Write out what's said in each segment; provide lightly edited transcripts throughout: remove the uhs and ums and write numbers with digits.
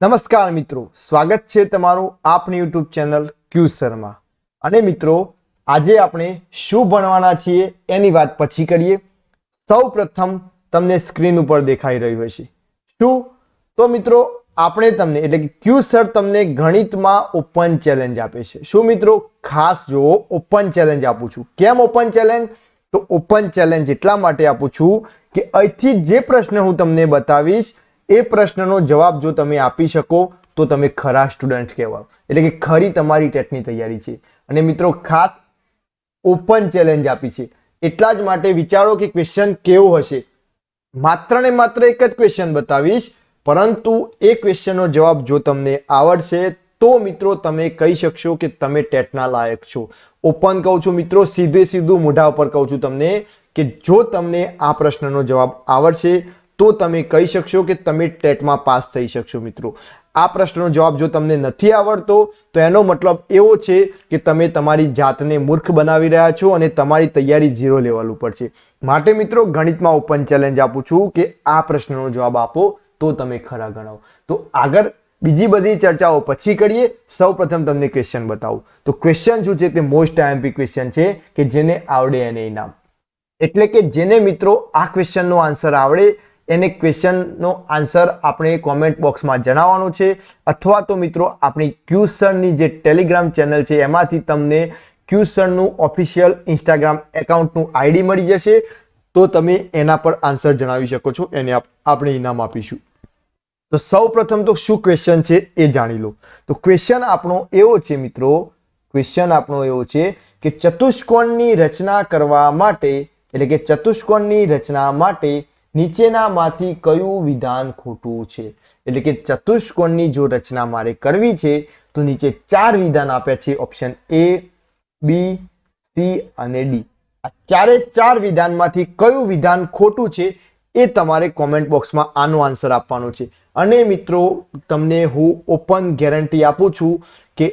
નમસ્કાર મિત્રો, સ્વાગત છે તમારું આપની યુટ્યુબ ચેનલ ક્યુ શર્મા। અને મિત્રો, આજે આપણે શું ભણવાના છીએ એની વાત પછી કરીએ। સૌ પ્રથમ તમને સ્ક્રીન ઉપર દેખાઈ રહ્યું હશે શું? તો મિત્રો, આપણે તમને એટલે કે ક્યુ સર તમને ગણિતમાં ઓપન ચેલેન્જ આપે છે। શું મિત્રો? ખાસ જુઓ, ઓપન ચેલેન્જ આપું છું। કેમ ઓપન ચેલેન્જ? તો ઓપન ચેલેન્જ એટલા માટે આપું છું કે અહીંથી જે પ્રશ્ન હું તમને બતાવીશ એ પ્રશ્નનો જવાબ જો તમે આપી શકો તો તમે ખરા સ્ટુડન્ટ કહેવાઓ, એટલે કે ખરી તમારી ટેટની તૈયારી છે। અને મિત્રો, ખાસ ઓપન ચેલેન્જ આપી છે એટલા જ માટે વિચારો કે ક્વેશ્ચન કેવો હશે। માત્ર ને માત્ર એક જ ક્વેશ્ચન બતાવીશ, પરંતુ એ ક્વેશ્ચનનો જવાબ જો તમને આવડશે તો મિત્રો તમે કહી શકશો કે તમે ટેટના લાયક છો। ઓપન કહું છું મિત્રો, સીધું મોઢા ઉપર કહું છું તમને કે જો તમને આ પ્રશ્નનો જવાબ આવડશે તો તમે કહી શકશો કે તમે ટેટમાં પાસ થઈ શકશો। મિત્રો, આ પ્રશ્નનો જવાબ જો તમને નથી આવડતો તો એનો મતલબ એવો છે કે તમે તમારી જાતને મૂર્ખ બનાવી રહ્યા છો અને તમારી તૈયારી 0 લેવલ ઉપર છે। માટે મિત્રો, ગણિતમાં ઓપન ચેલેન્જ આપું છું કે આ પ્રશ્નનો જવાબ આપો તો તમે ખરા ગણાવો। તો આગળ બીજી બધી ચર્ચાઓ પછી કરીએ। સૌપ્રથમ તમને ક્વેશ્ચન બતાવું તો ક્વેશ્ચન શું છે તે મોસ્ટ આઈએમપી ક્વેશ્ચન છે કે જેને આવડે એને ઇનામ। એટલે કે જેને મિત્રો આ ક્વેશ્ચનનો આન્સર આવડે એને ક્વેશ્ચનનો આન્સર આપણે કોમેન્ટ બોક્સમાં જણાવવાનો છે, અથવા તો મિત્રો આપણી ક્યુ સરની જે ટેલિગ્રામ ચેનલ છે એમાંથી તમને ક્યુ સરનું ઓફિશિયલ ઇન્સ્ટાગ્રામ એકાઉન્ટનું આઈડી મળી જશે, તો તમે એના પર આન્સર જણાવી શકો છો, એને આપણે ઇનામ આપીશું। તો સૌ પ્રથમ તો શું ક્વેશ્ચન છે એ જાણી લો। તો ક્વેશ્ચન આપણો એવો છે મિત્રો, ક્વેશ્ચન આપણો એવો છે કે ચતુષ્કોણની રચના કરવા માટે, એટલે કે ચતુષ્કોણની રચના માટે નીચેનામાંથી કયું વિધાન ખોટું છે? એટલે કે ચતુષ્કોણની જો રચના મારે કરવી છે તો નીચે 4 વિધાન આપ્યા છે, ઓપ્શન A, B, C અને D। આ 4 વિધાનમાંથી કયું વિધાન ખોટું છે એ તમારે કોમેન્ટ બોક્સમાં આનો આન્સર આપવાનો છે। અને મિત્રો, તમને હું ઓપન ગેરંટી આપું છું કે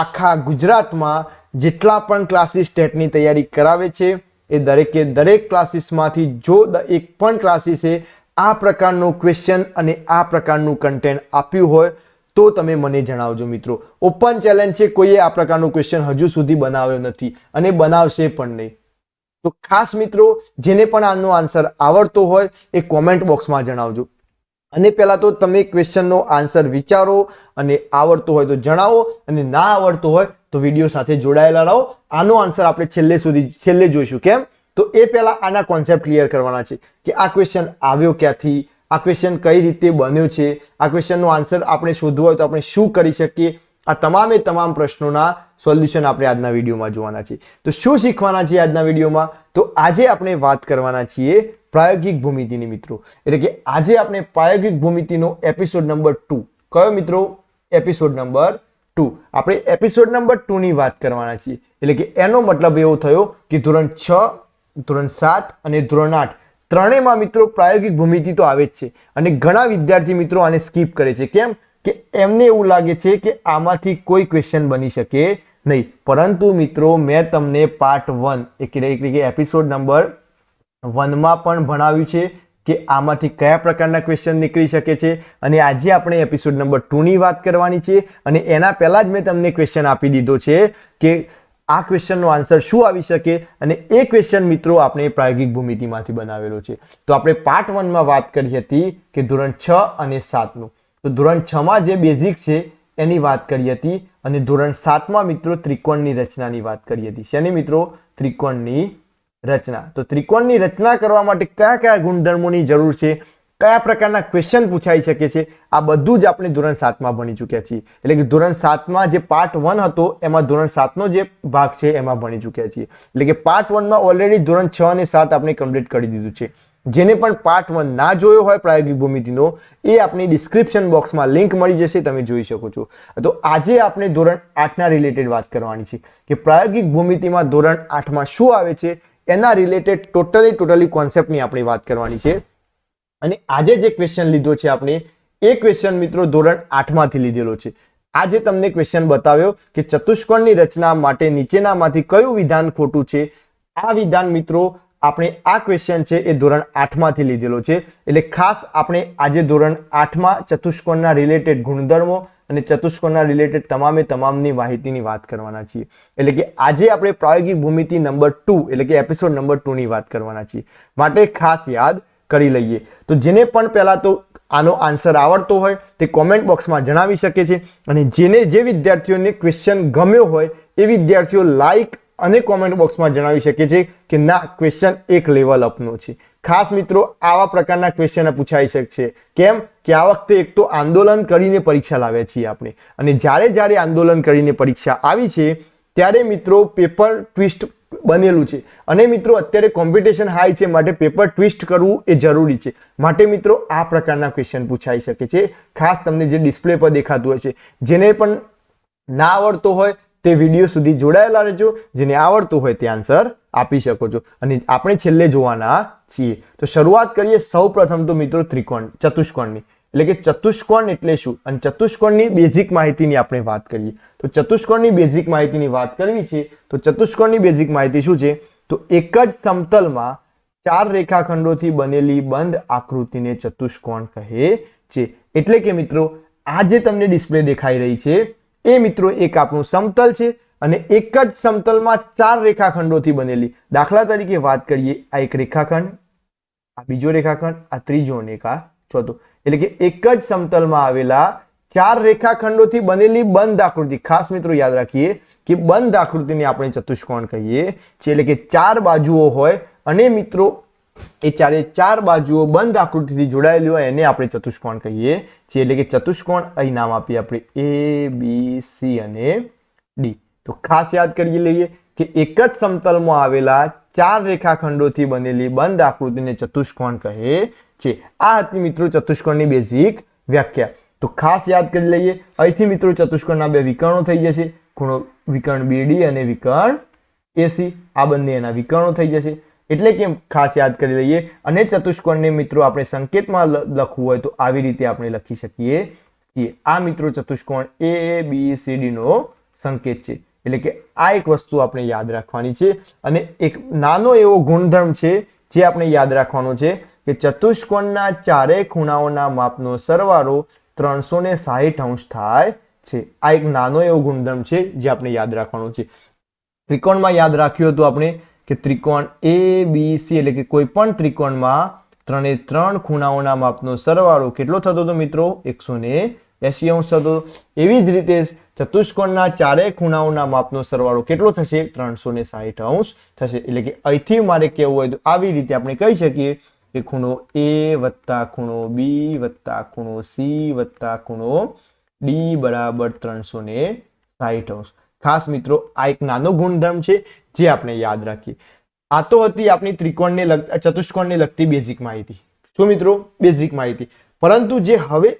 આખા ગુજરાતમાં જેટલા પણ ક્લાસીસ ટેટની તૈયારી કરાવે છે એ દરેક ક્લાસીસમાંથી જો એક પણ ક્લાસીસે આ પ્રકારનો ક્વેશ્ચન અને આ પ્રકારનું કન્ટેન્ટ આપ્યું હોય તો તમે મને જણાવજો મિત્રો। ઓપન ચેલેન્જ છે, કોઈએ આ પ્રકારનું ક્વેશ્ચન હજુ સુધી બનાવ્યો નથી અને બનાવશે પણ નહીં। તો ખાસ મિત્રો, જેને પણ આનો આન્સર આવડતો હોય એ કોમેન્ટ બોક્સમાં જણાવજો। અને પહેલા તો તમે ક્વેશ્ચનનો આન્સર વિચારો અને આવડતો હોય તો જણાવો, અને ના આવડતો હોય તો વિડીયો સાથે જોડાયેલા રહો। આનો આન્સર આપણે છેલ્લે જોઈશું। કેમ? તો એ પહેલા આના કોન્સેપ્ટ ક્લિયર કરવાના છે કે આ ક્વેશ્ચન આવ્યો ક્યાંથી, આ ક્વેશ્ચન કઈ રીતે બન્યો છે, આ ક્વેશ્ચનનો આન્સર આપણે શોધવો હોય તો આપણે શું કરી શકીએ। આ તમામ પ્રશ્નોના સોલ્યુશન આપણે આજના વિડીયોમાં જોવાના છે। તો શું શીખવાના છે આજના વિડીયોમાં? તો આજે આપણે વાત કરવાના છીએ પ્રાયોગિક ભૂમિતિની મિત્રો। એટલે કે આજે આપણે પ્રાયોગિક ભૂમિતિનો એપિસોડ નંબર 2, કયો મિત્રો? Episode number 2। આપણે એપિસોડ નંબર 2 ની વાત કરવાના છીએ। એટલે કે એનો મતલબ એવો થયો કે ધોરણ 6, ધોરણ 7 અને ધોરણ 8 ત્રણેયમાં મિત્રો પ્રાયોગિક ભૂમિતિ તો આવે જ છે, અને ઘણા વિદ્યાર્થી મિત્રો આને સ્કીપ કરે છે। કેમ? કે એમને એવું લાગે છે કે આમાંથી કોઈ ક્વેશ્ચન બની શકે નહીં। પરંતુ મિત્રો, મેં તમને પાર્ટ 1 એટલે કે એપિસોડ નંબર 1 માં પણ ભણાવ્યું છે કે આમાંથી કયા પ્રકારના ક્વેશ્ચન નીકળી શકે છે, અને આજે આપણે એપિસોડ નંબર 2 ની વાત કરવાની છે। અને એના પહેલા જ મેં તમને ક્વેશ્ચન આપી દીધો છે કે આ ક્વેશ્ચનનો આન્સર શું આવી શકે, અને એ ક્વેશ્ચન મિત્રો આપણે પ્રાયોગિક ભૂમિતિમાંથી બનાવેલો છે। તો આપણે પાર્ટ 1 માં વાત કરી હતી કે ધોરણ 6 અને 7 નું। તો ધોરણ 6 માં જે બેઝિક છે એની વાત કરી હતી, અને ધોરણ 7 માં મિત્રો ત્રિકોણની રચનાની વાત કરી હતી। શેની મિત્રો? ત્રિકોણની રચના। તો ત્રિકોણની રચના કરવા માટે કયા કયા ગુણધર્મોની જરૂર છે, કયા પ્રકારના ક્વેશ્ચન પૂછાઈ શકે છે, આ બધું જ આપણે ધોરણ 7 માં ભણી ચૂક્યા છીએ। એટલે કે ધોરણ 7 માં જે પાર્ટ 1 હતો એમાં ધોરણ 7 નો જે ભાગ છે એમાં ભણી ચૂક્યા છીએ। એટલે કે પાર્ટ 1 માં ઓલરેડી ધોરણ 6 અને 7 આપણે કમ્પ્લીટ કરી દીધું છે। જેને પણ પાર્ટ 1 ના જોયો હોય પ્રાયોગિક ભૂમિતિનો, એ આપણી ડિસ્ક્રિપ્શન બોક્સમાં લિંક મળી જશે, તમે જોઈ શકો છો। તો આજે આપણે ધોરણ 8 ના રિલેટેડ વાત કરવાની છે કે પ્રાયોગિક ભૂમિતિમાં ધોરણ 8 માં શું આવે છે, એના રિલેટેડ ટોટલી કોન્સેપ્ટની આપણે વાત કરવાની છે। અને આજે જે ક્વેશ્ચન લીધો છે આપણે, એ ક્વેશ્ચન મિત્રો ધોરણ 8 માંથી લીધેલો છે। આજે તમને ક્વેશ્ચન બતાવ્યો કે ચતુષ્કોણની રચના માટે નીચેનામાંથી કયું વિધાન ખોટું છે। આ વિધાન મિત્રો આપણે આ ક્વેશ્ચન છે એ ધોરણ 8 માંથી લીધેલો છે. એટલે ખાસ આપણે આજે ધોરણ 8 માં ચતુષ્કોણના રિલેટેડ ગુણધર્મો અને ચતુષ્કોણના રિલેટેડ તમામની માહિતીની વાત કરવાના છીએ. એટલે કે આજે આપણે પ્રાયોગિક ભૂમિતિ નંબર 2 એટલે કે એપિસોડ નંબર 2 ની વાત કરવાના છીએ. માટે ખાસ યાદ કરી લઈએ. તો જેને પણ પહેલા તો આનો આન્સર આવડતો હોય તે કોમેન્ટ બોક્સમાં જણાવી શકે છે, અને જે વિદ્યાર્થીઓને ક્વેશ્ચન ગમ્યો હોય એ વિદ્યાર્થીઓ લાઈક અને કોમેન્ટ બોક્સમાં જણાવી શકે છે કે ના, ક્વેશ્ચન એક લેવલ અપનો છે. ખાસ મિત્રો, આવા પ્રકારના ક્વેશ્ચન પૂછાઈ શકશે. કેમ કે આ વખતે એક તો આંદોલન કરીને પરીક્ષા લાવ્યા છીએ આપણે, અને જ્યારે આંદોલન કરીને પરીક્ષા આવી છે ત્યારે મિત્રો પેપર ટ્વિસ્ટ બનેલું છે, અને મિત્રો અત્યારે કોમ્પિટિશન હાઈ છે, માટે પેપર ટ્વિસ્ટ કરવું એ જરૂરી છે. માટે મિત્રો આ પ્રકારના ક્વેશ્ચન પૂછાઈ શકે છે. ખાસ તમને જે ડિસ્પ્લે પર દેખાતું હોય છે, જેને પણ ના આવડતો હોય તે વિડીયો સુધી જોડાયેલા રહેજો. જેને આવડતું હોય તે આન્સર આપી શકો છો, અને આપણે છેલ્લે જોવાના છીએ. તો શરૂઆત કરીએ સૌપ્રથમ તો મિત્રો ચતુષ્કોણની. એટલે કે ચતુષ્કોણ એટલે શું, અને ચતુષ્કોણની બેઝિક માહિતીની આપણે વાત કરીએ. તો ચતુષ્કોણની બેઝિક માહિતીની વાત કરવી છે તો ચતુષ્કોણની બેઝિક માહિતી શું છે, તો એક જ સમતલમાં 4 રેખાખંડોથી બનેલી બંધ આકૃતિને ચતુષ્કોણ કહે છે. એટલે કે મિત્રો આ જે તમને ડિસ્પ્લે દેખાઈ રહી છે એ મિત્રો એક આપણું સમતલ છે, અને એક જ સમતલમાં 4 રેખાખંડોથી બનેલી. દાખલા તરીકે વાત કરીએ, આ એક રેખાખંડ, આ બીજો રેખાખંડ, આ ત્રીજો અને આ ચોથો. એટલે કે એક જ સમતલમાં આવેલા 4 રેખાખંડોથી બનેલી બંધ આકૃતિ. ખાસ મિત્રો યાદ રાખીએ કે બંધ આકૃતિને આપણે ચતુષ્કોણ કહીએ છીએ. એટલે કે 4 બાજુઓ હોય અને મિત્રો એ 4 બાજુઓ બંધ આકૃતિથી જોડાયેલી હોય એને આપણે ચતુષ્કોણ કહીએ છીએ. એટલે કે ચતુષ્કોણ અહીં નામ આપીએ આપણે A, B, C અને D. તો ખાસ યાદ કરી લઈએ કે એક જ સમતલમાં આવેલા 4 રેખાખંડોથી બનેલી બંધ આકૃતિને ચતુષ્કોણ કહે છે. આ હતી મિત્રો ચતુષ્કોણની બેઝિક વ્યાખ્યા. તો ખાસ યાદ કરી લઈએ. અહીંથી મિત્રો ચતુષ્કોણના બે વિકર્ણો થઈ જશે. ખૂણો વિકર્ણ BD અને વિકર્ણ AC, આ બંને એના વિકર્ણો થઈ જશે. એટલે કે ખાસ યાદ કરી લઈએ. અને ચતુષ્કોણને મિત્રો આપણે સંકેતમાં લખવું હોય તો આવી રીતે આપણે લખી શકીએ છીએ. આ મિત્રો ચતુષ્કોણ ABCD નો સંકેત છે. એટલે કે આ એક વસ્તુ આપણે યાદ રાખવાની છે. અને એક નાનો એવો ગુણધર્મ છે જે આપણે યાદ રાખવાનો છે કે ચતુષ્કોણના ચારેય ખૂણાઓના માપનો સરવાળો 360° થાય છે. આ એક નાનો એવો ગુણધર્મ છે જે આપણે યાદ રાખવાનો છે. ત્રિકોણમાં યાદ રાખ્યું હતું આપણે કે ત્રિકોણ ABC એટલે કે કોઈ પણ ત્રિકોણમાં 3 ખૂણાઓના માપનો સરવાળો કેટલો થતો હતો મિત્રો? 180° થતો. એવી જ રીતે ચતુષ્કોણના ચારેય ખૂણાઓના માપનો સરવાળો કેટલો થશે? 360° થશે. એટલે કે અહીંથી મારે કહેવું હોય તો આવી રીતે આપણે કહી શકીએ કે ખૂણો A વત્તા ખૂણો B વત્તા ખૂણો C વત્તા ખૂણો D બરાબર 360°. ખાસ મિત્રો આ એક નાનો ગુણધર્મ છે જે આપણે યાદ રાખીએ. આ તો હતી આપણી ચતુષ્કોણને લગતી બેઝિક માહિતી. શું મિત્રો? બેઝિક માહિતી. પરંતુ જે હવે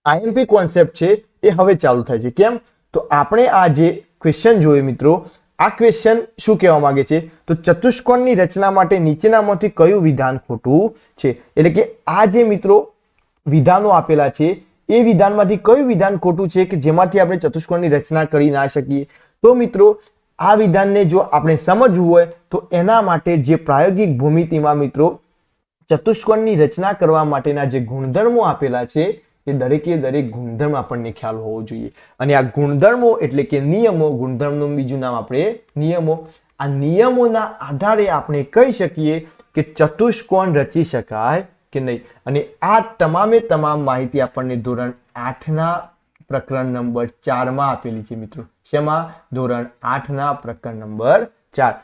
IMP કોન્સેપ્ટ છે એ હવે ચાલુ થાય છે. કેમ? તો આપણે આ જે ક્વેશ્ચન જોયું મિત્રો, આ ક્વેશ્ચન શું કહેવા માંગે છે, તો ચતુષ્કોણની રચના માટે નીચેનામાંથી કયું વિધાન ખોટું છે? એટલે કે આ જે મિત્રો વિધાનો આપેલા છે એ વિધાનમાંથી કયું વિધાન ખોટું છે કે જેમાંથી આપણે ચતુષ્કોણની રચના કરી ના શકીએ? તો મિત્રો આ વિધાનને જો આપણે સમજવું હોય તો એના માટે જે પ્રાયોગિક ભૂમિતિમાં મિત્રો ચતુષ્કોણની રચના કરવા માટેના જે ગુણધર્મો આપેલા છે એ દરેકે દરેક ગુણધર્મ આપણને ખ્યાલ હોવો જોઈએ. અને આ ગુણધર્મો એટલે કે નિયમો, ગુણધર્મનું બીજું નામ આપણે નિયમો. આ નિયમોના આધારે આપણે કહી શકીએ કે ચતુષ્કોણ રચી શકાય કે નહીં. અને આ તમામ માહિતી આપણને ધોરણ 8ના પ્રકરણ નંબર 4 માં આપેલી છે મિત્રો. શેમાં? ધોરણ 8ના પ્રકરણ નંબર 4.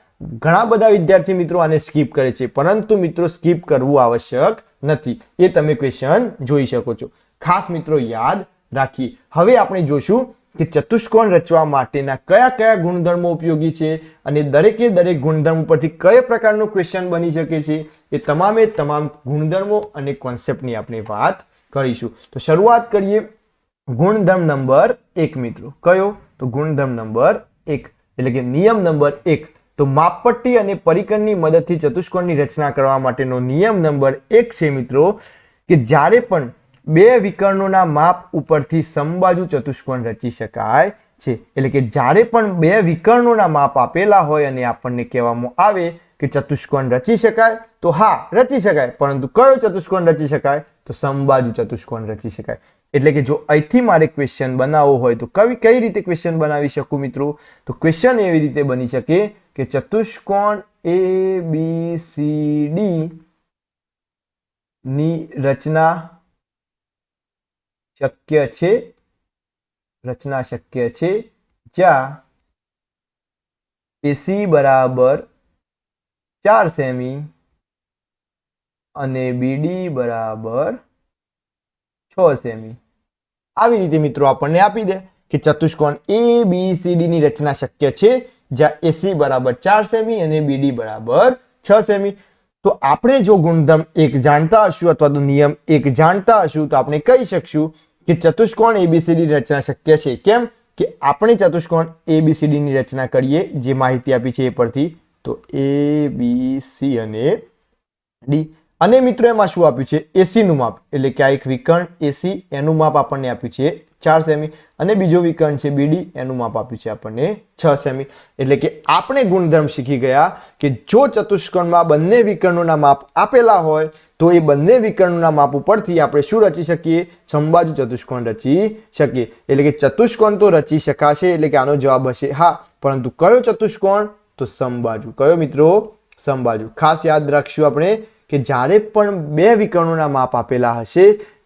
ઘણા બધા વિદ્યાર્થી મિત્રો આને સ્કીપ કરે છે, પરંતુ મિત્રો સ્કીપ કરવું આવશ્યક નથી. એ તમે ક્વેશ્ચન જોઈ શકો છો. ખાસ મિત્રો યાદ રાખીએ. હવે આપણે જોશું કે ચતુષ્કોણ રચવા માટેના કયા ગુણધર્મો ઉપયોગી છે અને દરેકે દરેક ગુણધર્મ પરથી કયા પ્રકારનું ક્વેશ્ચન બની શકે છે. એ તમામ ગુણધર્મો અને કોન્સેપ્ટની આપણે વાત કરીશું. તો શરૂઆત કરીએ ગુણધર્મ નંબર 1 મિત્રો. કયો? તો ગુણધર્મ નંબર 1 એટલે કે નિયમ નંબર 1. તો માપપટ્ટી અને પરિકરની મદદથી ચતુષ્કોણની રચના કરવા માટેનો નિયમ નંબર 1 છે મિત્રો કે જ્યારે પણ બે વિકર્ણોના માપ ઉપરથી સમબાજુ ચતુષ્કોણ રચી શકાય છે. એટલે કે જ્યારે પણ બે વિકર્ણોના માપ આપેલા હોય અને આપણને કહેવામાં આવે કે ચતુષ્કોણ રચી શકાય? તો હા, રચી શકાય. પરંતુ કયો ચતુષ્કોણ રચી શકાય? તો સમબાજુ ચતુષ્કોણ રચી શકાય. એટલે કે જો અહીંથી મારે ક્વેશ્ચન બનાવવો હોય તો કઈ રીતે ક્વેશ્ચન બનાવી શકું મિત્રો? તો ક્વેશ્ચન એવી રીતે બની શકે કે ચતુષ્કોણ ABCD ની રચના શક્ય છે, જ્યાં AC બરાબર 4 સેમી અને BD બરાબર 6 સેમી. આવી રીતે મિત્રો આપણને આપી દે કે ચતુષ્કોણ ABCD ની રચના શક્ય છે જ્યાં AC બરાબર 4 સેમી અને BD બરાબર 6 સેમી. તો આપણે જો ગુણધર્મ 1 જાણતા હશું અથવા તો નિયમ 1 જાણતા હશું તો આપણે કહી શકશું કે ચતુષ્કોણ ABCD ની રચના શક્ય છે. કેમ કે આપણે ચતુષ્કોણ ABCD ની રચના કરીએ જે માહિતી આપી છે એ પરથી. તો ABC અને D. અને મિત્રો એમાં શું આપ્યું છે? AC નું માપ, એટલે કે આ એક વિકર્ણ AC એનું માપ આપણને આપ્યું છે 4 સેમી અને બીજો વિકર્ણ છે BD એનું માપ આપ્યું છે આપણને 6 સેમી. એટલે કે આપણે ગુણધર્મ શીખી ગયા કે જો ચતુષ્કોણમાં બંને વિકર્ણોના માપ આપેલા હોય તો એ બંને વિકર્ણોના માપ ઉપરથી આપણે શું રચી શકીએ? સમબાજુ ચતુષ્કોણ રચી શકીએ. એટલે કે ચતુષ્કોણ તો રચી શકાશે, એટલે કે આનો જવાબ હશે હા. પરંતુ કયો ચતુષ્કોણ? તો સમબાજુ. કયો મિત્રો? સમબાજુ. ખાસ યાદ રાખશું આપણે કે જ્યારે પણ બે વિકર્ણોના માપ આપેલા હશે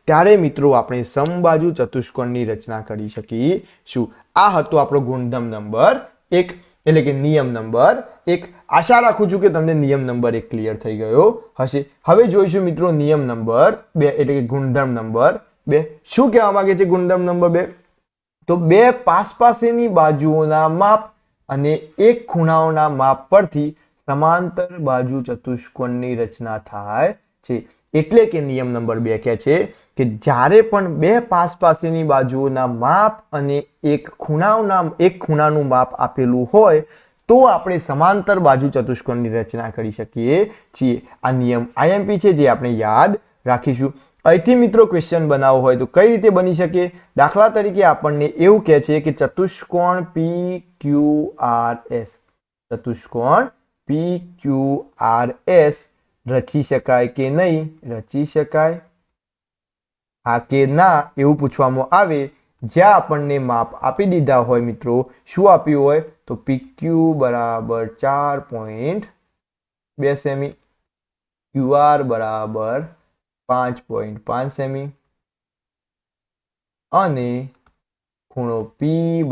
ત્યારે મિત્રો આપણે સમબાજુ ચતુષ્કોણની રચના કરી શકીશું. આ હતો આપણો ગુણધર્મ નંબર 1, એટલે કે નિયમ નંબર 1. આશા રાખું છું કે તમને નિયમ નંબર 1 ક્લિયર થઈ ગયો હશે. હવે જોઈશું મિત્રો નિયમ નંબર 2, એટલે કે ગુણધર્મ નંબર 2. શું કહેવા માંગે છે ગુણધર્મ નંબર 2? તો બે પાસેની બાજુઓના માપ અને એક ખૂણાઓના માપ પરથી સમાંતર બાજુ ચતુષ્કોણની રચના થાય છે. એટલે કે નિયમ નંબર 2 કહે છે કે જ્યારે પણ બે પાસેની બાજુઓના માપ અને એક ખૂણાનું માપ આપેલું હોય તો આપણે સમાંતર બાજુ ચતુષ્કોણની રચના કરી શકીએ છીએ. આ નિયમ IMP છે જે આપણે યાદ રાખીશું. અહીંથી મિત્રો ક્વેશ્ચન બનાવવો હોય તો કઈ રીતે બની શકે? દાખલા તરીકે આપણને એવું કહે છે કે ચતુષ્કોણ PQRS, ચતુષ્કોણ PQRS રચી શકાય કે નહીં? રચી શકાય? હા કે ના એવું પૂછવામાં આવે જ્યાં આપણને માપ આપી દીધા હોય મિત્રો. શું આપ્યું હોય? તો PQ બરાબર 4.2 સેમી, QR બરાબર 5.5 સેમી અને ખૂણો P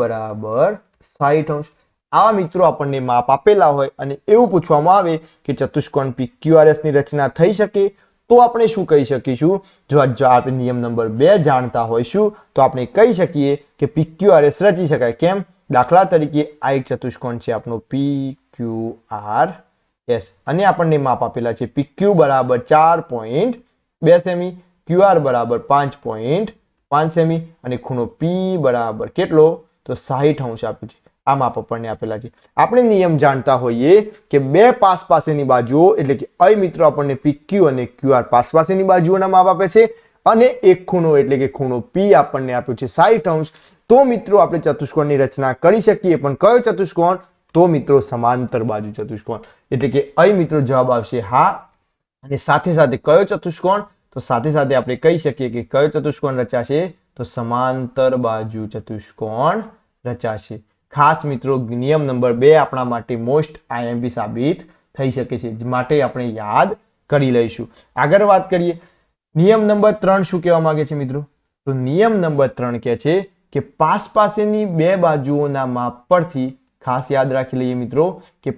બરાબર 60 અંશ. આવા મિત્રો આપણને માપ આપેલા હોય અને એવું પૂછવામાં આવે કે ચતુષ્કોણ PQRS ની રચના થઈ શકે તો આપણે શું કહી શકીશું? જો આપણે નિયમ નંબર 2 જાણતા હોઈશું તો આપણે કહી શકીએ કે PQRS રચી શકાય. કેમ? દાખલા તરીકે આ એક ચતુષ્કોણ છે આપણો PQRS અને આપણને માપ આપેલા છે PQ બરાબર 4.2 સેમી, QR બરાબર 5.5 સેમી અને ખૂણો P બરાબર કેટલો? તો 60 અંશ આપ્યું છે. આ માપ આપણને આપેલા છે. આપણે નિયમ જાણતા હોઈએ કે બે પાસેની બાજુઓ, એટલે કે અહીં મિત્રો આપણને PQ અને QR પાસેની બાજુઓના માપ આપે છે અને એક ખૂણો એટલે કે ખૂણો P આપણને આપ્યો છે 60 અંશ. તો મિત્રો આપણે ચતુષ્કોણની રચના કરી શકીએ. પણ કયો ચતુષ્કોણ? તો મિત્રો સમાંતર બાજુ ચતુષ્કોણ. એટલે કે અહીં મિત્રો જવાબ આવશે હા. અને સાથે સાથે કયો ચતુષ્કોણ? તો સાથે સાથે આપણે કહી શકીએ કે કયો ચતુષ્કોણ રચાશે? તો સમાંતર બાજુ ચતુષ્કોણ રચાશે. ખાસ મિત્રો નિયમ નંબર 2 આપણા માટે મોસ્ટ IMP સાબિત થઈ શકે છે, માટે આપણે યાદ કરી લઈશું. આગળ વાત કરીએ નિયમ નંબર 3 શું કહેવા માંગે છે મિત્રો? તો નિયમ નંબર 3 કહે છે કે પાસેની બે બાજુઓના માપ પરથી, ખાસ યાદ રાખી લઈએ મિત્રો કે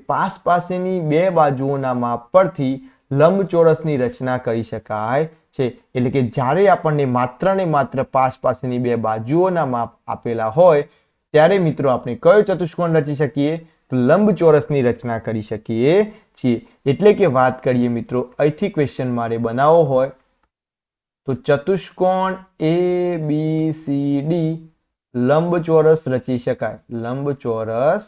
પાસેની બે બાજુઓના માપ પરથી લંબચોરસની રચના કરી શકાય છે. એટલે કે જ્યારે આપણને માત્ર ને માત્ર પાસેની બે બાજુઓના માપ આપેલા હોય ત્યારે મિત્રો આપણે કયો ચતુષ્કોણ રચી શકીએ? તો લંબચોરસની રચના કરી શકીએ છીએ. એટલે કે વાત કરીએ મિત્રો અહીંથી ક્વેશ્ચન મારે બનાવવો હોય તો ચતુષ્કોણ ABCD લંબચોરસ રચી શકાય. લંબચોરસ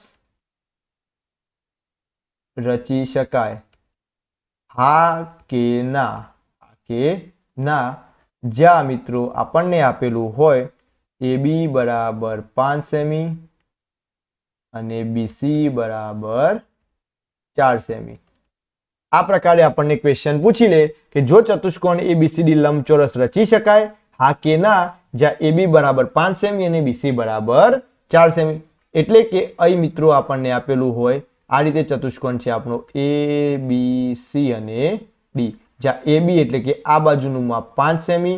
રચી શકાય? હા કે ના? કે ના. જ્યાં મિત્રો આપણને આપેલું હોય AB બરાબર 5 સેમી અને BC બરાબર 4 સેમી. આ પ્રકારે આપણને ક્વેશ્ચન પૂછી લે કે જો ચતુષ્કોણ ABCD લંબચોરસ રચી શકાય, હા કે ના, જ્યાં AB બરાબર 5 સેમી અને BC બરાબર 4 સેમી. એટલે કે અહીં મિત્રો આપણને આપેલું હોય આ રીતે ચતુષ્કોણ છે આપણો ABC અને D, જ્યાં AB એટલે કે આ બાજુનું માપ 5 સેમી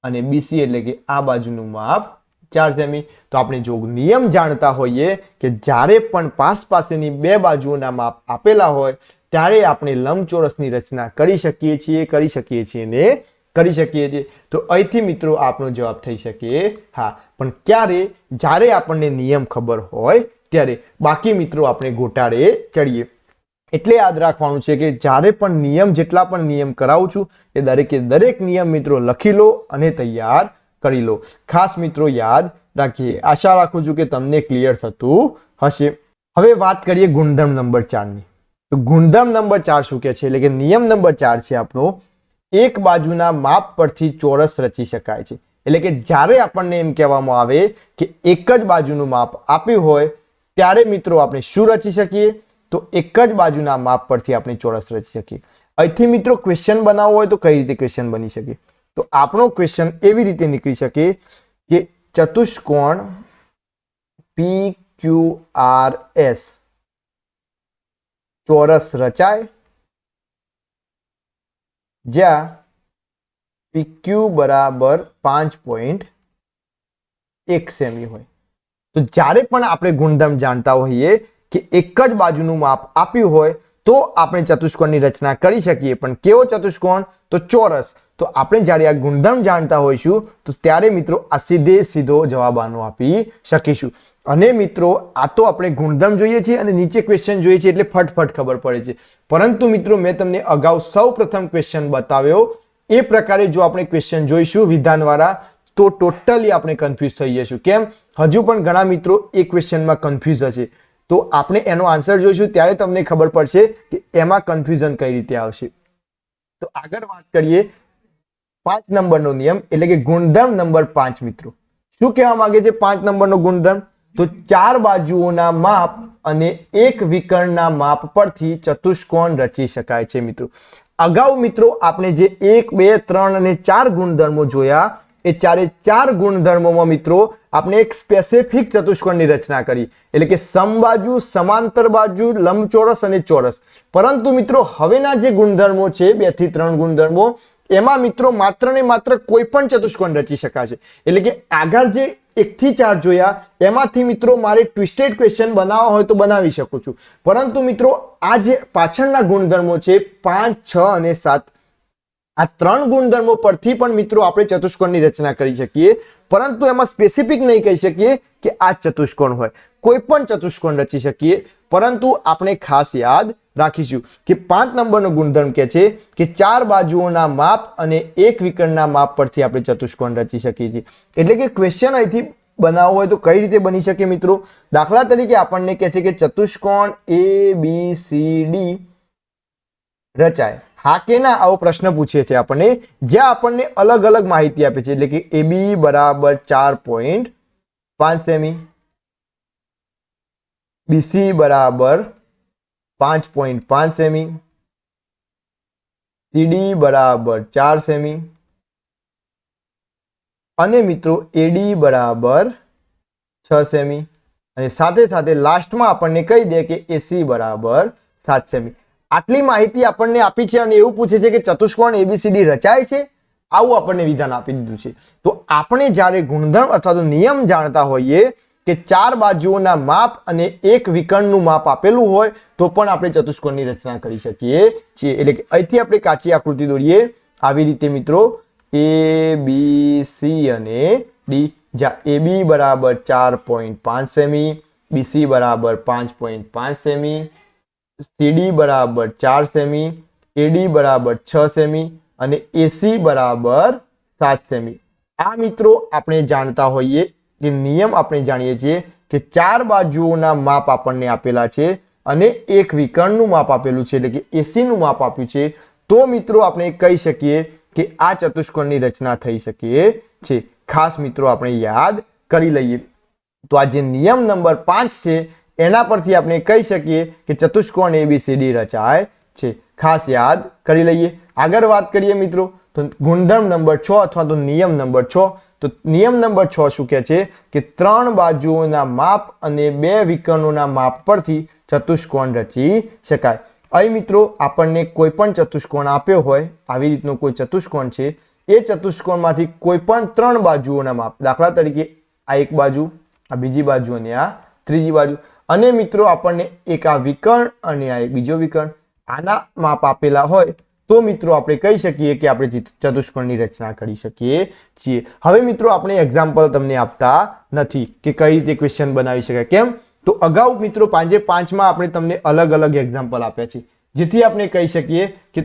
અને BC એટલે કે આ બાજુનું માપ 4 સેમી. તો આપણે જો નિયમ જાણતા હોઈએ કે જ્યારે પણ પાસેની બે બાજુઓના માપ આપેલા હોય ત્યારે આપણે લંબચોરસની રચના કરી શકીએ છીએ. તો અહીંથી મિત્રો આપનો જવાબ થઈ શકે હા. પણ ક્યારે? જ્યારે આપણને નિયમ ખબર હોય ત્યારે. બાકી મિત્રો આપણે ગોટાળે ચડીએ. એટલે યાદ રાખવાનું છે કે જ્યારે પણ નિયમ, જેટલા પણ નિયમ કરાવું છું એ દરેક નિયમ મિત્રો લખી લો અને તૈયાર કરી લો. ખાસ મિત્રો યાદ રાખીએ. આશા રાખું છું કે તમને ક્લિયર થતું હશે. હવે વાત કરીએ ગુણધર્મ નંબર 4 ની. તો ગુણધર્મ નંબર 4 શું કહે છે? એટલે કે નિયમ નંબર 4 છે આપણો, એક બાજુના માપ પરથી ચોરસ રચી શકાય છે. એટલે કે જ્યારે આપણને એમ કહેવામાં આવે કે એક જ બાજુનું માપ આપ્યું હોય ત્યારે મિત્રો આપણે શું રચી શકીએ? તો એક જ બાજુના માપ પરથી આપણે ચોરસ રચી શકીએ. અહીંથી મિત્રો ક્વેશ્ચન બનાવવો હોય તો કઈ રીતે ક્વેશ્ચન બની શકે? તો આપણો ક્વેશ્ચન એવી રીતે નીકળી શકે કે ચતુષ્કોણ PQRS ચોરસ રચાય જ્યાં PQ બરાબર 5.1 સેમી હોય. તો જ્યારે પણ આપણે ગુણધર્મ જાણતા હોઈએ કે એક જ બાજુનું માપ આપ્યું હોય તો આપણે ચતુષ્કોણની રચના કરી શકીએ. પણ કેવો ચતુષ્કોણ? તો ચોરસ. તો આપણે જ્યારે આ ગુણધર્મ જાણતા હોઈશું તો ત્યારે મિત્રો આ સીધો જવાબ આનો આપી શકીશું. અને મિત્રો આ તો આપણે ગુણધર્મ જોઈએ છીએ અને નીચે ક્વેશ્ચન જોઈએ છે એટલે ફટફટ ખબર પડે છે. પરંતુ મિત્રો મેં તમને અગાઉ સૌપ્રથમ ક્વેશ્ચન બતાવ્યો એ પ્રકારે જો આપણે ક્વેશ્ચન જોઈશું વિધાનવાળા તો ટોટલી આપણે કન્ફ્યુઝ થઈ જઈશું. કેમ? હજુ પણ ઘણા મિત્રો એ ક્વેશ્ચનમાં કન્ફ્યુઝ હશે. તો આપણે એનો આન્સર જોઈશું ત્યારે તમને ખબર પડશે કે એમાં કન્ફ્યુઝન કઈ રીતે આવશે. તો આગળ વાત કરીએ 5 નંબરનો નિયમ એટલે કે ગુણધર્મ નંબર 5 મિત્રો. શું કહેવા માંગે છે 5 નંબરનો ગુણધર્મ? તો ચાર બાજુઓના માપ અને એક વિકર્ણના માપ પરથી ચતુષ્કોણ રચી શકાય છે મિત્રો. અગાઉ મિત્રો આપણે જે 1, 2, 3 અને 4 ગુણધર્મો જોયા એ ચાર ગુણધર્મોમાં મિત્રો આપણે એક સ્પેસિફિક ચતુષ્કોણની રચના કરી. એટલે કે સમબાજુ, સમાંતર બાજુ, લંબચોરસ અને ચોરસ. પરંતુ મિત્રો હવેના જે ગુણધર્મો છે 2 થી 3 ગુણધર્મો એમાં મિત્રો માત્ર ને માત્ર કોઈ પણ ચતુષ્કોણ રચી શકાશે. એટલે કે આગળ જે 1 થી 4 જોયા એમાંથી મિત્રો મારે ટ્વિસ્ટેડ ક્વેશ્ચન બનાવવા હોય તો બનાવી શકું છું. પરંતુ મિત્રો આ જે પાછળના ગુણધર્મો છે 5, 6 અને 7 આ 3 ગુણધર્મો પરથી પણ મિત્રો આપણે ચતુષ્કોણની રચના કરી શકીએ. પરંતુ એમાં સ્પેસિફિક નહીં કહી શકીએ કે આ ચતુષ્કોણ હોય. કોઈ પણ ચતુષ્કોણ રચી શકીએ. પરંતુ આપણે ખાસ યાદ રાખીશું કે 5 નંબરનો ગુણધર્મ કહે છે કે ચાર બાજુઓના માપ અને એક વિકર્ણના માપ પરથી આપણે ચતુષ્કોણ રચી શકીએ છીએ. એટલે કે ક્વેશ્ચન અહીંથી બનાવવો હોય તો કઈ રીતે બની શકે મિત્રો? દાખલા તરીકે આપણને કહે છે કે ચતુષ્કોણ ABCD રચાય, હા કે ના આવો પ્રશ્ન પૂછે છે આપણને, જ્યાં આપણને અલગ અલગ માહિતી આપે છે. એટલે કે AB બરાબર 4.5 સેમી, BC બરાબર 5.5 સેમી, CD બરાબર 4 સેમી અને મિત્રો AD બરાબર 6 સેમી અને સાથે સાથે લાસ્ટમાં આપણને કહી દે કે AC બરાબર 7 સેમી. આટલી માહિતી આપણને આપી છે અને એવું પૂછે છે કે ચતુષ્કોણ ABCD રચાય છે. આવું આપણને વિધાન આપી દીધું છે. તો આપણે જ્યારે ગુણધર્મ અથવા તો નિયમ જાણતા હોઈએ કે ચાર બાજુઓના માપ અને એક વિકર્ણનું માપ આપેલું હોય તો પણ આપણે ચતુષ્કોણની રચના કરી શકીએ છીએ. એટલે કે અહીંથી આપણે કાચી આકૃતિ દોરીએ આવી રીતે મિત્રો ABC અને D, જ્યાં AB બરાબર 4.5 સેમી, BC બરાબર 5.5 સેમી, CD બરાબર 4 સેમી, AD બરાબર 6 સેમી અને AC બરાબર 7 સેમી. આ મિત્રો આપણે જાણતા હોઈએ કે નિયમ આપણે જાણીએ છીએ કે ચાર બાજુઓના માપ આપણને આપેલા છે અને એક વિકર્ણનું માપ આપેલું છે એટલે કે AC નું માપ આપ્યું છે. તો મિત્રો આપણે કહી શકીએ કે આ ચતુષ્કોણની રચના થઈ શકે છે. ખાસ મિત્રો આપણે યાદ કરી લઈએ. તો આ જે નિયમ નંબર 5 છે એના પરથી આપણે કહી શકીએ કે ચતુષ્કોણ ABCD રચાય છે, ખાસ યાદ કરી લઈએ। આગળ વાત કરીએ મિત્રો તો ગુણધર્મ નંબર 6 અથવા તો નિયમ નંબર 6। તો નિયમ નંબર 6 શું કહે છે કે 3 બાજુઓના માપ અને 2 વિકર્ણોના માપ પરથી ચતુષ્કોણ રચી શકાય। અહીં મિત્રો આપણને કોઈ પણ ચતુષ્કોણ આપ્યો હોય, આવી રીતનો કોઈ ચતુષ્કોણ છે, એ ચતુષ્કોણમાંથી કોઈ પણ 3 બાજુઓના માપ, દાખલા તરીકે આ એક બાજુ, આ બીજી બાજુ અને આ ત્રીજી બાજુ, અને મિત્રો આપણને એક આ વિકર્ણ અને આ એક બીજો વિકર્ણ, આના માપ આપેલા હોય તો મિત્રો આપણે કહી શકીએ કે આપણે ચતુષ્કોણની રચના કરી શકીએ છીએ। હવે મિત્રો આપણે એક્ઝામ્પલ તમને આપતા નથી કે કઈ રીતે ક્વેશ્ચન બનાવી શકાય। કેમ? તો અગાઉ મિત્રો 5માં આપણે તમને અલગ અલગ એક્ઝામ્પલ આપ્યા છે, જેથી આપણે કહી શકીએ કે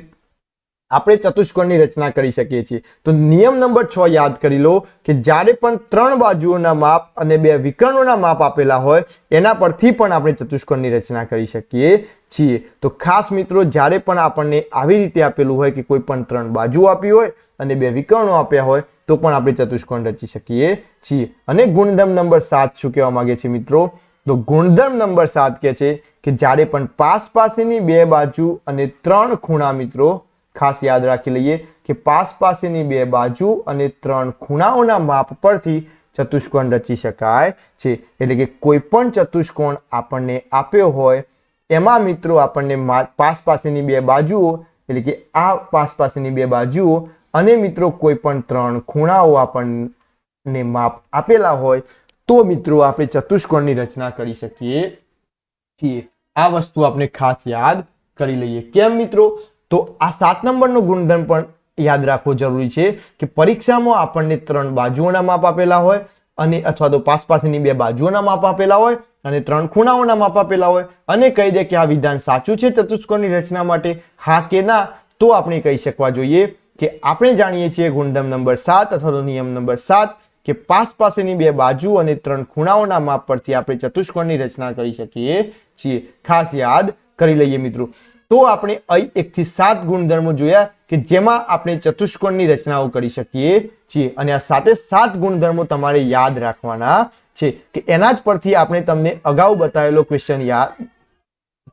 આપણે ચતુષ્કોણની રચના કરી શકીએ છીએ। તો નિયમ નંબર 6 યાદ કરી લો કે જ્યારે પણ 3 બાજુઓના માપ અને 2 વિકર્ણોના માપ આપેલા હોય એના પરથી પણ આપણે ચતુષ્કોણની રચના કરી શકીએ છીએ। તો ખાસ મિત્રો જ્યારે પણ આપણને આવી રીતે આપેલું હોય કે કોઈ પણ 3 બાજુ આપી હોય અને 2 વિકર્ણો આપ્યા હોય તો પણ આપણે ચતુષ્કોણ રચી શકીએ છીએ। અને ગુણધર્મ નંબર 7 શું કહેવા માંગે છે મિત્રો? તો ગુણધર્મ નંબર 7 કહે છે કે જ્યારે પણ પાસેની 2 બાજુ અને 3 ખૂણા, મિત્રો ખાસ યાદ રાખી લઈએ કે પાસેની 2 બાજુ અને 3 ખૂણાઓના માપ પરથી ચતુષ્કોણ રચી શકાય છે। એટલે કે કોઈ પણ ચતુષ્કોણ આપણને આપ્યો હોય એમાં મિત્રો આપણને પાસેની 2 બાજુઓ, એટલે કે આ પાસેની 2 બાજુઓ અને મિત્રો કોઈ પણ 3 ખૂણાઓ આપણને માપ આપેલા હોય તો મિત્રો આપણે ચતુષ્કોણની રચના કરી શકીએ છીએ। આ વસ્તુ આપણે ખાસ યાદ કરી લઈએ। કેમ મિત્રો? તો આ 7 નંબરનો ગુણધર્મ પણ યાદ રાખવો જરૂરી છે કે પરીક્ષામાં આપણને 3 બાજુઓના માપ આપેલા હોય અને અથવા તો પાસેની 2 બાજુઓના માપ આપેલા હોય અને 3 ખૂણાઓના માપ આપેલા હોય અને કહી દે કે આ વિધાન સાચું છે ચતુષ્કોણની રચના માટે, હા કે ના, તો આપણે કહી શકવા જોઈએ કે આપણે જાણીએ છીએ ગુણધર્મ નંબર 7 અથવા તો નિયમ નંબર 7 કે પાસેની 2 બાજુ અને 3 ખૂણાઓના માપ પરથી આપણે ચતુષ્કોણની રચના કરી શકીએ છીએ। ખાસ યાદ કરી લઈએ મિત્રો। તો આપણે અહીં 1 થી 7 ગુણધર્મો જોયા કે જેમાં આપણે ચતુષ્કોણની રચનાઓ કરી શકીએ છીએ અને આ 7 ગુણધર્મો તમારે યાદ રાખવાના છે કે એના જ પરથી આપણે તમને અગાઉ બતાવેલો ક્વેશ્ચન યાદ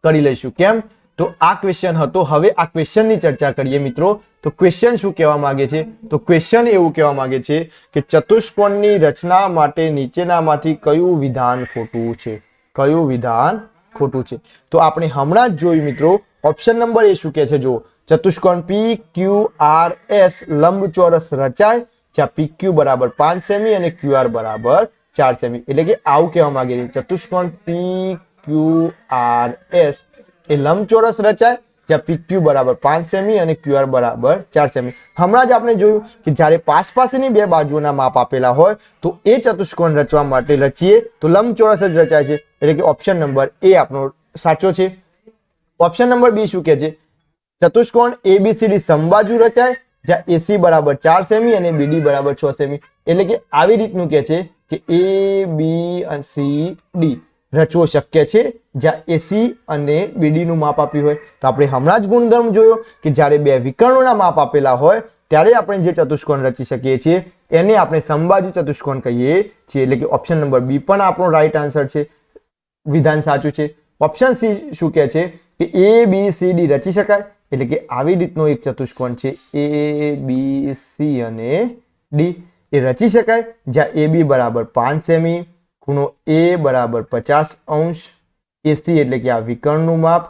કરી લઈશું। કેમ? તો આ ક્વેશ્ચન હતો। હવે આ ક્વેશ્ચનની ચર્ચા કરીએ મિત્રો। તો ક્વેશ્ચન શું કહેવા માંગે છે? તો ક્વેશ્ચન એવું કહેવા માંગે છે કે ચતુષ્કોણની રચના માટે નીચેનામાંથી કયું વિધાન ખોટું છે? કયું વિધાન ખોટું છે? તો આપણે હમણાં જ જોયું મિત્રો, ઓપ્શન નંબર એ શું કહે છે? જો ચતુષ્કોણ PQRS લંબચોરસ રચાય જ્યાં PQ બરાબર 5 સેમી અને QR બરાબર 4 સેમી, એટલે કે આવું કહેવા માંગે છે ચતુષ્કોણ PQRS એ લંબચોરસ રચાય જ્યાં PQ બરાબર 5 સેમી અને QR બરાબર 4 સેમી। હમણાં જ આપણે જોયું કે જ્યારે પાસેની 2 બાજુઓના માપ આપેલા હોય તો એ ચતુષ્કોણ રચવા માટે રચીએ તો લંબચોરસ જ રચાય છે, એટલે કે ઓપ્શન નંબર એ આપણો સાચો છે। ઓપ્શન નંબર બી શું કહે છે? ચતુષ્કોણ ABCD સમબાજુ રચાય જ્યાં AC બરાબર 4 સેમી અને BD બરાબર 6 સેમી, એટલે કે આવી રીતનું કહે છે કે ABCD રચવો શક્ય છે જ્યાં AC અને BD નું માપ આપ્યું હોય। તો આપણે હમણાં જ ગુણધર્મ જોયો કે જ્યારે 2 વિકર્ણોના માપ આપેલા હોય ત્યારે આપણે જે ચતુષ્કોણ રચી શકીએ છીએ એને આપણે સમબાજુ ચતુષ્કોણ કહીએ છીએ, એટલે કે ઓપ્શન નંબર બી પણ આપણો રાઈટ આન્સર છે, વિધાન સાચું છે। ઓપ્શન સી શું કહે છે કે ABCD રચી શકાય, એટલે કે આવી રીતનો એક ચતુષ્કોણ છે ABC અને D એ રચી શકાય જ્યાં AB બરાબર 5 સેમી, ખૂણો A બરાબર 50 અંશ, AC એટલે કે આ વિકર્ણનું માપ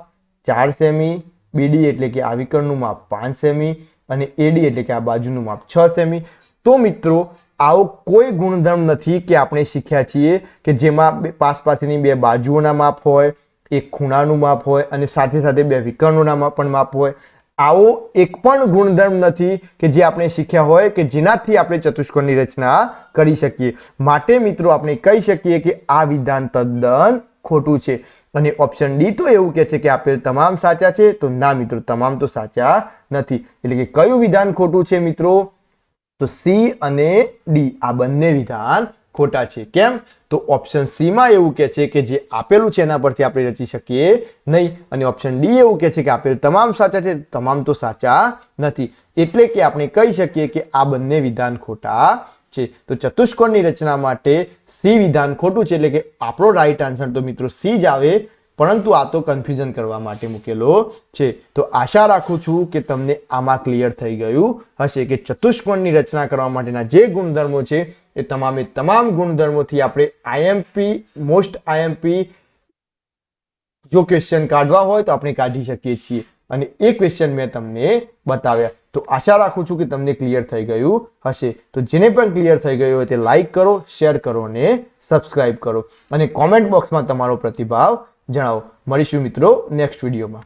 4 સેમી, BD એટલે કે આ વિકર્ણનું માપ 5 સેમી અને AD એટલે કે આ બાજુનું માપ 6 સેમી। તો મિત્રો આવો કોઈ ગુણધર્મ નથી કે આપણે શીખ્યા છીએ કે જેમાં પાસેની 2 બાજુઓના માપ હોય, એક ખૂણાનું માપ હોય અને સાથે સાથે 2 વિકર્ણોના પણ માપ હોય। આવો એક પણ ગુણધર્મ નથી કે જે આપણે શીખ્યા હોય કે જેનાથી આપણે ચતુષ્કોણની રચના કરી શકીએ। માટે મિત્રો આપણે કહી શકીએ કે આ વિધાન તદ્દન ખોટું છે। અને ઓપ્શન ડી તો એવું કહે છે કે આપેલ તમામ સાચા છે, તો ના મિત્રો, તમામ તો સાચા નથી। એટલે કે કયું વિધાન ખોટું છે મિત્રો? તો સી અને ડી આ બંને વિધાન ખોટા છે। કેમ? તો ઓપ્શન સી માં એવું કહે છે કે જે આપેલું છે એના પરથી આપણે રચી શકીએ નહીં, અને ઓપ્શન ડી એવું કહે છે કે આપેલ તમામ સાચા છે, તમામ તો સાચા નથી। એટલે કે આપણે કહી શકીએ કે આ બંને વિધાન ખોટા છે। તો ચતુષ્કોણની રચના માટે સી વિધાન ખોટું છે, એટલે કે આપણો રાઈટ આન્સર તો મિત્રો સી જ આવે પરંતુ આ તો કન્ફ્યુઝન કરવા માટે મૂકેલો છે. તો આશા રાખું છું કે તમને આમાં ક્લિયર થઈ ગયું હશે કે ચતુષ્કોણની રચના કરવા માટેના જે ગુણધર્મો છે એ તમામે તમામ ગુણધર્મોથી આપણે આઈએમપી મોસ્ટ આઈએમપી જો ક્વેશ્ચન કાઢવા હોય તો આપણે કાઢી શકીએ છીએ. અને એ ક્વેશ્ચન મેં તમને બતાવ્યા. તો આશા રાખું છું કે તમને ક્લિયર થઈ ગયું હશે. તો જેને પણ ક્લિયર થઈ ગયું હોય તે લાઈક કરો, શેર કરો અને સબસ્ક્રાઇબ કરો અને કોમેન્ટ બોક્સમાં તમારો પ્રતિભાવ જણાવો. મળીશું મિત્રો નેક્સ્ટ વિડીયોમાં.